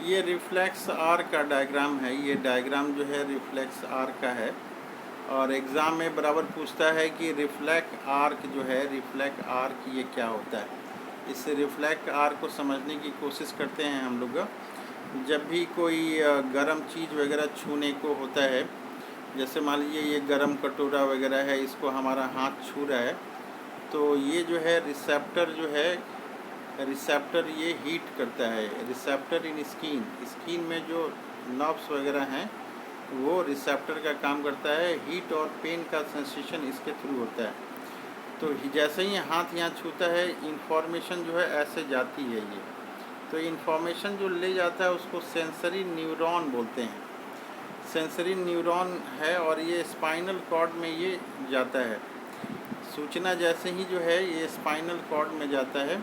ये reflex arc का diagram है। ये डायग्राम जो है रिफ्लेक्स आर्क का है और एग्ज़ाम में बराबर पूछता है कि रिफ्लेक्ट आर्क जो है, रिफ्लेक्ट आर्क ये क्या होता है। इस रिफ्लेक्ट आर्क को समझने की कोशिश करते हैं हम लोग। जब भी कोई गर्म चीज़ वगैरह छूने को होता है, जैसे मान लीजिए ये गर्म कटोरा वगैरह है, इसको हमारा हाथ छू रहा है, तो ये जो है रिसेप्टर जो है, रिसेप्टर ये हीट करता है। रिसेप्टर इन स्किन, स्किन में जो नर्व्स वगैरह हैं वो रिसेप्टर का काम करता है। हीट और पेन का सेंसेशन इसके थ्रू होता है। तो जैसे ही हाथ यहाँ छूता है, इंफॉर्मेशन जो है ऐसे जाती है ये। तो इंफॉर्मेशन जो ले जाता है उसको सेंसरी न्यूरॉन बोलते हैं। सेंसरी न्यूरॉन है और ये स्पाइनल कॉर्ड में ये जाता है। सूचना जैसे ही जो है ये स्पाइनल कॉर्ड में जाता है।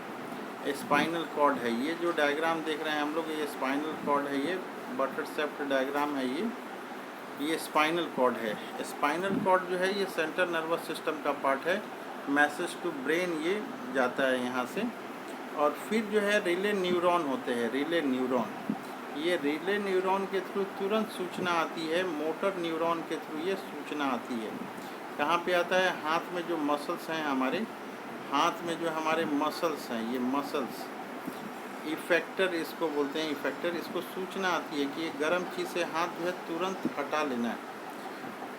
स्पाइनल कॉर्ड है, ये जो डायग्राम देख रहे हैं हम लोग, ये स्पाइनल कॉर्ड है, ये बटरसेप्ट डायग्राम है। ये स्पाइनल कॉर्ड है। स्पाइनल कॉर्ड जो है ये सेंट्रल नर्वस सिस्टम का पार्ट है। मैसेज टू ब्रेन ये जाता है यहाँ से। और फिर जो है रिले न्यूरॉन होते हैं, रिले न्यूरॉन। ये रिले न्यूरॉन के थ्रू तुरंत सूचना आती है। मोटर न्यूरॉन के थ्रू ये सूचना आती है। कहाँ पे आता है? हाथ में जो मसल्स हैं हमारे, हाथ में जो हमारे मसल्स हैं, ये मसल्स इफेक्टर इसको बोलते हैं। इफेक्टर, इसको सूचना आती है कि ये गर्म चीज़ से हाथ जो है तुरंत हटा लेना है।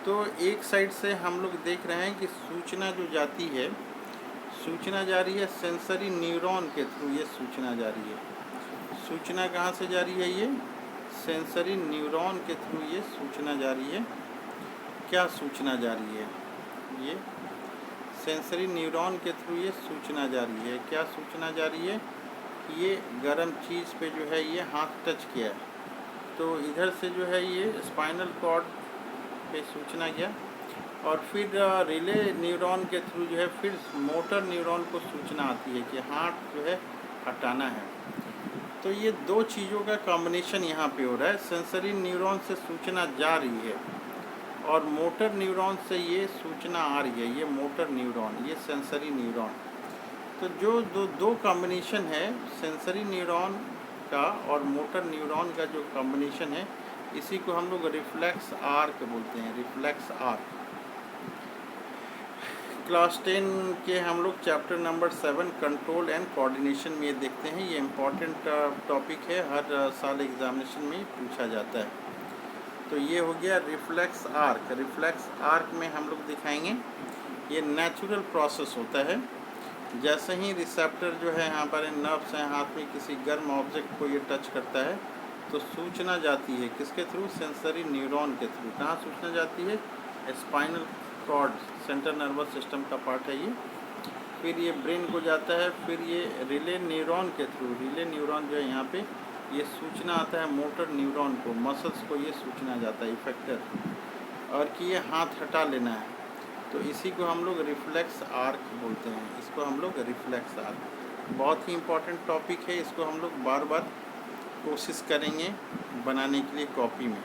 तो एक साइड से हम लोग देख रहे हैं कि सूचना जो जाती है, सूचना जा रही है सेंसरी न्यूरॉन के थ्रू। ये सूचना जा रही है। सूचना कहाँ से जा रही है? ये सेंसरी न्यूरॉन के थ्रू ये सूचना जा रही है। क्या सूचना जा रही है? ये सेंसरी न्यूरॉन के थ्रू ये सूचना जा रही है। क्या सूचना जा रही है? ये गर्म चीज़ पे जो है ये हाथ टच किया है, तो इधर से जो है ये स्पाइनल कॉर्ड पे सूचना गया और फिर रिले न्यूरॉन के थ्रू जो है फिर मोटर न्यूरॉन को सूचना आती है कि हाथ जो है हटाना है। तो ये दो चीज़ों का कॉम्बिनेशन यहाँ पे हो रहा है। सेंसरी न्यूरॉन से सूचना जा रही है और मोटर न्यूरॉन से ये सूचना आ रही है। ये मोटर न्यूरॉन, ये सेंसरी न्यूरॉन। तो जो दो कॉम्बिनेशन है, सेंसरी न्यूरॉन का और मोटर न्यूरॉन का जो कॉम्बिनेशन है, इसी को हम लोग रिफ्लेक्स आर्क बोलते हैं। Reflex arc. क्लास 10 के हम लोग chapter number 7 control and coordination में ये देखते हैं। ये इम्पॉर्टेंट टॉपिक है, हर साल एग्जामिनेशन में पूछा जाता है। तो ये हो गया रिफ्लेक्स आर्क। रिफ्लेक्स आर्क में हम लोग दिखाएंगे ये नेचुरल प्रोसेस होता है। जैसे ही रिसेप्टर जो है यहाँ पर नर्व्स हैं, हाथ में किसी गर्म ऑब्जेक्ट को ये टच करता है तो सूचना जाती है किसके थ्रू? सेंसरी न्यूरॉन के थ्रू। कहाँ सूचना जाती है? Spinal cord, central nervous system का पार्ट है ये। फिर ये ब्रेन को जाता है, फिर ये रिले न्यूरॉन के थ्रू, रिले न्यूरॉन जो है यहाँ पे ये सूचना आता है मोटर न्यूरॉन को, मसल्स को ये सूचना जाता है इफेक्टर, और कि ये हाथ हटा लेना है। तो इसी को हम लोग रिफ्लेक्स आर्क बोलते हैं। इसको हम लोग रिफ्लेक्स आर्क, बहुत ही इम्पोर्टेंट टॉपिक है। इसको हम लोग बार बार कोशिश करेंगे बनाने के लिए कॉपी में।